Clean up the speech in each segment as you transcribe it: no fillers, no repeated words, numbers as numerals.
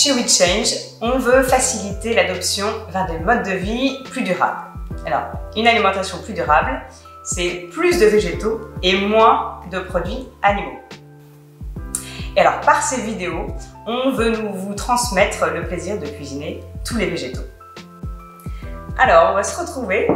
Chez WeChange, on veut faciliter l'adoption vers des modes de vie plus durables. Alors, une alimentation plus durable, c'est plus de végétaux et moins de produits animaux. Et alors, par ces vidéos, on veut vous transmettre le plaisir de cuisiner tous les végétaux. Alors, on va se retrouver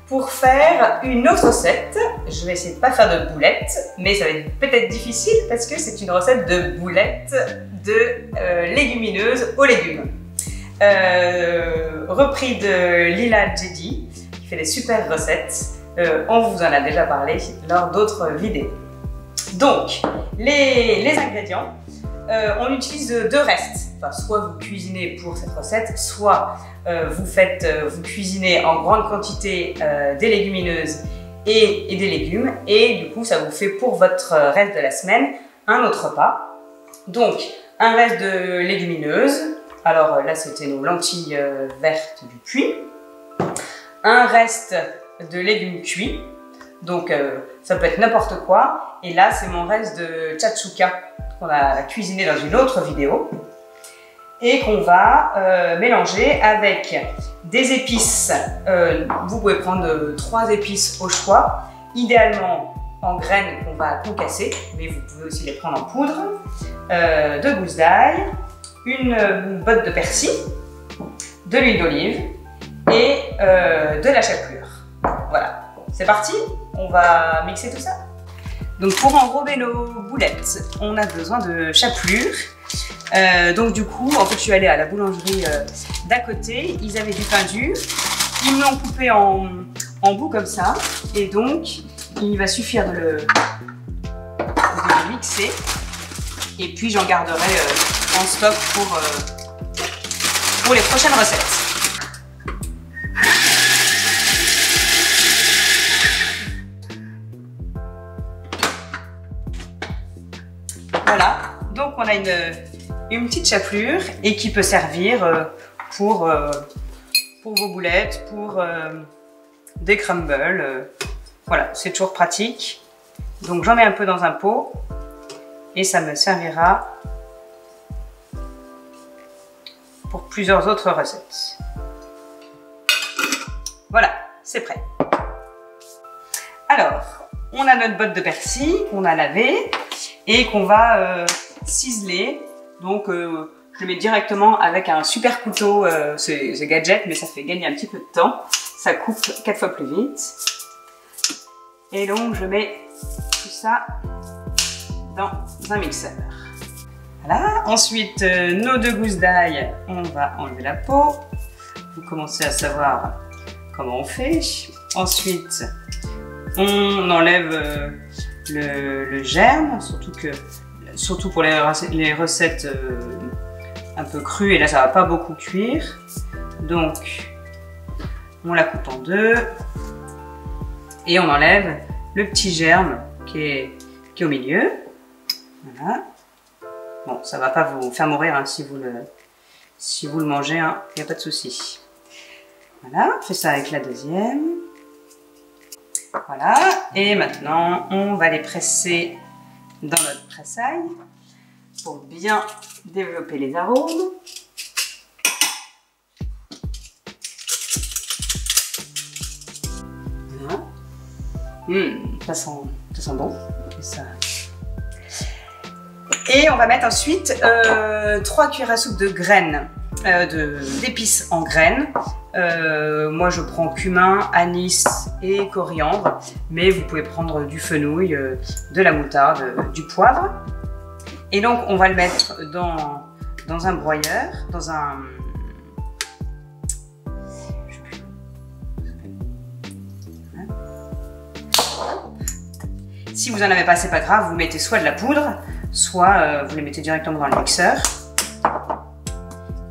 pour faire une autre recette. Je vais essayer de ne pas faire de boulettes, mais ça va être peut-être difficile parce que c'est une recette de boulettes de légumineuses aux légumes. Repris de Lila Jedi, qui fait des super recettes. On vous en a déjà parlé lors d'autres vidéos. Donc, les ingrédients, on utilise deux restes. Enfin, soit vous cuisinez pour cette recette, soit vous cuisinez en grande quantité des légumineuses et des légumes, et du coup ça vous fait pour votre reste de la semaine un autre repas. Donc un reste de légumineuses, alors là c'était nos lentilles vertes du puits, un reste de légumes cuits, donc ça peut être n'importe quoi, et là c'est mon reste de tchatchouka qu'on a cuisiné dans une autre vidéo et qu'on va mélanger avec des épices. Vous pouvez prendre 3 épices au choix, idéalement en graines qu'on va concasser, mais vous pouvez aussi les prendre en poudre, 2 gousses d'ail, une botte de persil, de l'huile d'olive et de la chapelure. Voilà, c'est parti, on va mixer tout ça. Donc pour enrober nos boulettes, on a besoin de chapelure. Donc du coup, en fait, je suis allée à la boulangerie d'à côté, ils avaient du pain dur, ils me l'ont coupé en bouts comme ça, et donc il va suffire de le mixer, et puis j'en garderai en stock pour les prochaines recettes. Voilà, donc on a une petite chapelure et qui peut servir pour vos boulettes, pour des crumbles. Voilà, c'est toujours pratique. Donc j'en mets un peu dans un pot et ça me servira pour plusieurs autres recettes. Voilà, c'est prêt. Alors, on a notre botte de persil qu'on a lavé et qu'on va ciseler. Donc je le mets directement avec un super couteau, c'est gadget, mais ça fait gagner un petit peu de temps. Ça coupe 4 fois plus vite. Et donc je mets tout ça dans un mixeur. Voilà. Ensuite, nos 2 gousses d'ail, on va enlever la peau. Vous commencez à savoir comment on fait. Ensuite, on enlève le germe, surtout pour les recettes un peu crues, et là ça va pas beaucoup cuire. Donc on la coupe en 2 et on enlève le petit germe qui est au milieu. Voilà. Bon, ça va pas vous faire mourir hein, si vous le mangez, il n'y a pas de souci. Voilà, on fait ça avec la deuxième. Voilà, et maintenant on va les presser dans notre presse-ail pour bien développer les arômes. Voilà. Ça sent bon. Et on va mettre ensuite 3 cuillères à soupe de graines, d'épices en graines. Moi je prends cumin, anis et coriandre, mais vous pouvez prendre du fenouil, de la moutarde, du poivre. Et donc on va le mettre dans un broyeur, dans un... Si vous n'en avez pas, c'est pas grave, vous mettez soit de la poudre, soit vous les mettez directement dans le mixeur.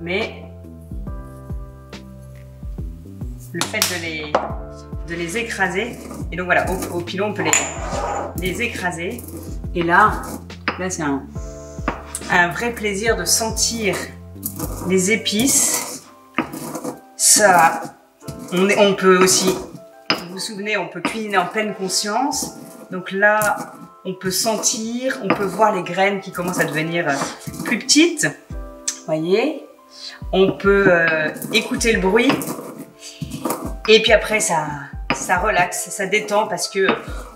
Mais le fait de les écraser, et donc voilà, au pilon on peut les écraser, et là c'est un vrai plaisir de sentir les épices. Ça, on peut aussi, vous vous souvenez, on peut cuisiner en pleine conscience, donc là on peut sentir, on peut voir les graines qui commencent à devenir plus petites. voyez, on peut écouter le bruit et puis après ça relaxe, ça détend parce que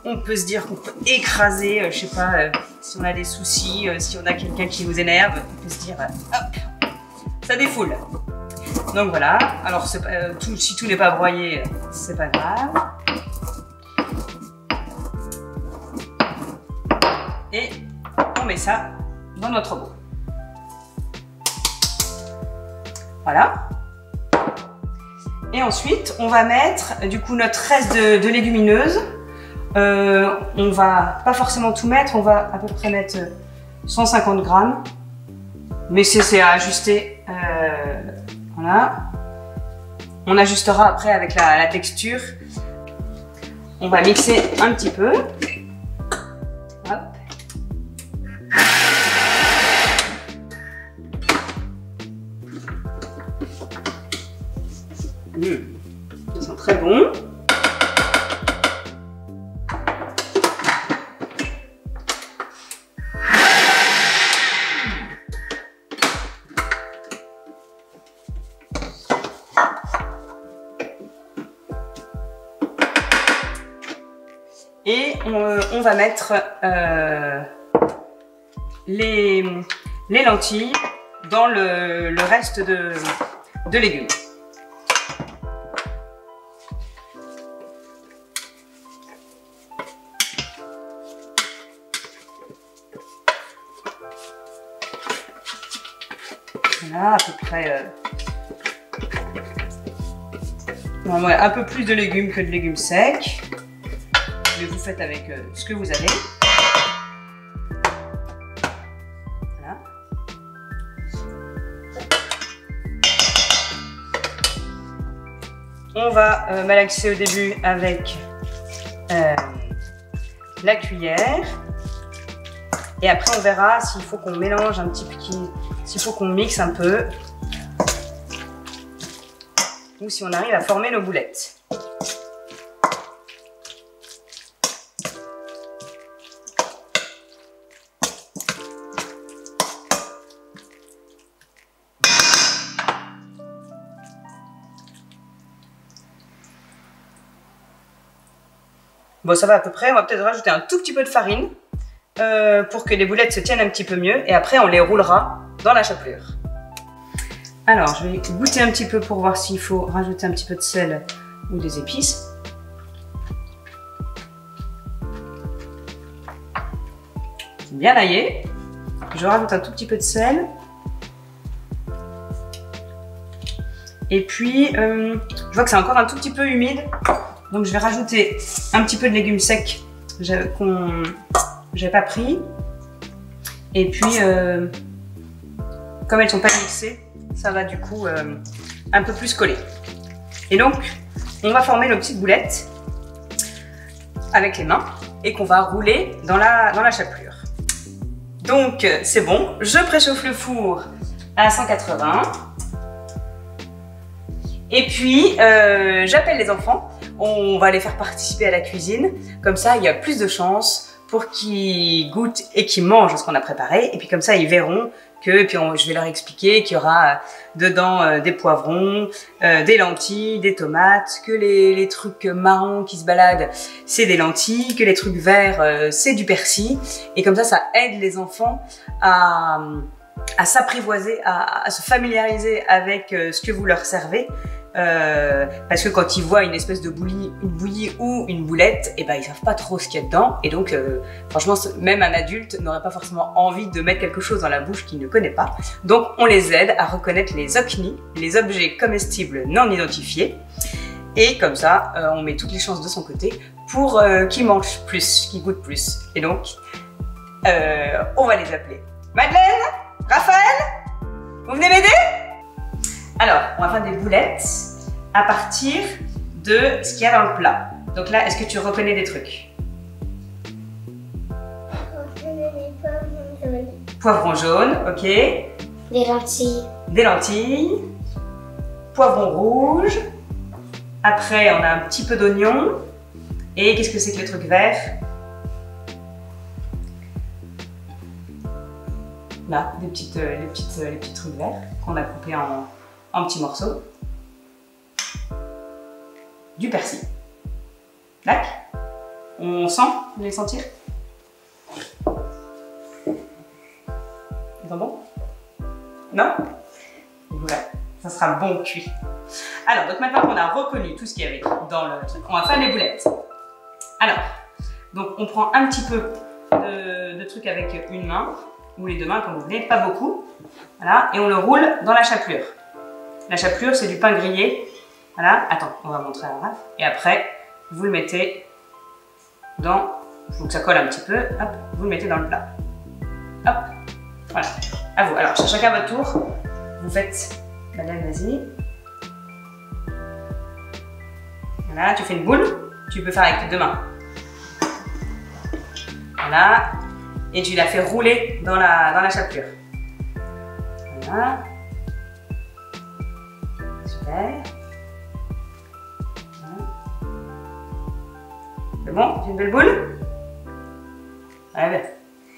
on peut se dire qu'on peut écraser, je sais pas, si on a des soucis, si on a quelqu'un qui nous énerve, on peut se dire hop, ça défoule. Donc voilà, alors si tout n'est pas broyé, c'est pas grave. Et on met ça dans notre bol. Voilà. Et ensuite, on va mettre du coup notre reste de légumineuses. On va pas forcément tout mettre, on va à peu près mettre 150 grammes. Mais c'est à ajuster. Voilà. On ajustera après avec la texture. On va mixer un petit peu. Hop. Ça sent très bon. Et on va mettre les lentilles dans le reste de légumes. Voilà, à peu près un peu plus de légumes que de légumes secs. Mais vous faites avec ce que vous avez. Voilà. On va malaxer au début avec la cuillère. Et après on verra s'il faut qu'on mélange un petit peu, s'il faut qu'on mixe un peu. Ou si on arrive à former nos boulettes. Bon, ça va à peu près. On va peut-être rajouter un tout petit peu de farine pour que les boulettes se tiennent un petit peu mieux. Et après, on les roulera dans la chapelure. Alors, je vais goûter un petit peu pour voir s'il faut rajouter un petit peu de sel ou des épices. Bien aillé. Je rajoute un tout petit peu de sel. Et puis, je vois que c'est encore un tout petit peu humide. Donc je vais rajouter un petit peu de légumes secs que j'ai pas pris. Et puis, comme elles sont pas mixées, ça va du coup un peu plus coller. Et donc, on va former nos petites boulettes avec les mains et qu'on va rouler dans la chapelure. Donc c'est bon, je préchauffe le four à 180. Et puis, j'appelle les enfants. On va les faire participer à la cuisine. Comme ça, il y a plus de chances pour qu'ils goûtent et qu'ils mangent ce qu'on a préparé. Et puis comme ça, ils verront que, et puis je vais leur expliquer qu'il y aura dedans des poivrons, des lentilles, des tomates, que les trucs marrons qui se baladent, c'est des lentilles, que les trucs verts, c'est du persil. Et comme ça aide les enfants à s'apprivoiser, à se familiariser avec ce que vous leur servez. Parce que quand ils voient une espèce de bouillie ou une boulette, et ben ils savent pas trop ce qu'il y a dedans. Et donc, franchement, même un adulte n'aurait pas forcément envie de mettre quelque chose dans la bouche qu'il ne connaît pas. Donc, on les aide à reconnaître les OCNI, les objets comestibles non identifiés. Et comme ça, on met toutes les chances de son côté pour qu'ils mangent plus, qu'ils goûtent plus. Et donc, on va les appeler Madeleine, Raphaël, vous venez m'aider? Alors, on va faire des boulettes à partir de ce qu'il y a dans le plat. Donc là, est-ce que tu reconnais des trucs? Poivrons jaunes, ok. Des lentilles. Des lentilles. Poivrons rouges. Après, on a un petit peu d'oignon. Et qu'est-ce que c'est que le truc vert? Là, les petits trucs verts qu'on a coupés en petits morceaux. Du persil. Tac. On sent, vous voulez le sentir? Ils sont bons? Non? Voilà, ça sera bon cuit. Alors, donc maintenant qu'on a reconnu tout ce qu'il y avait dans le truc, on va faire les boulettes. Alors, donc on prend un petit peu de truc avec une main, ou les deux mains comme vous voulez, pas beaucoup. Voilà, et on le roule dans la chapelure. La chapelure, c'est du pain grillé. Voilà, attends, on va montrer à Raph. Et après, vous le mettez dans... Il faut que ça colle un petit peu. Hop, vous le mettez dans le plat. Hop, voilà, à vous. Alors, chacun à votre tour, vous faites... Madame, vas-y. Voilà, tu fais une boule. Tu peux faire avec tes deux mains. Voilà. Et tu la fais rouler dans la chapelure. Voilà. Super. C'est bon? Tu as une belle boule? Allez,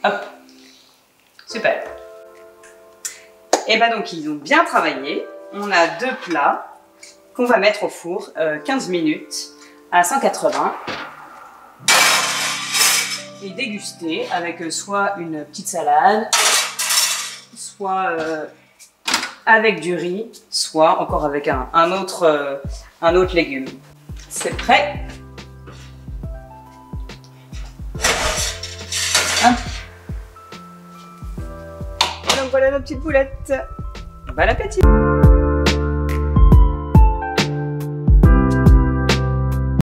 hop. Super. Et ben donc, ils ont bien travaillé. On a deux plats qu'on va mettre au four 15 minutes à 180 et déguster avec soit une petite salade, soit avec du riz, soit encore avec un autre légume. C'est prêt. Et donc voilà nos petites boulettes. Bon appétit!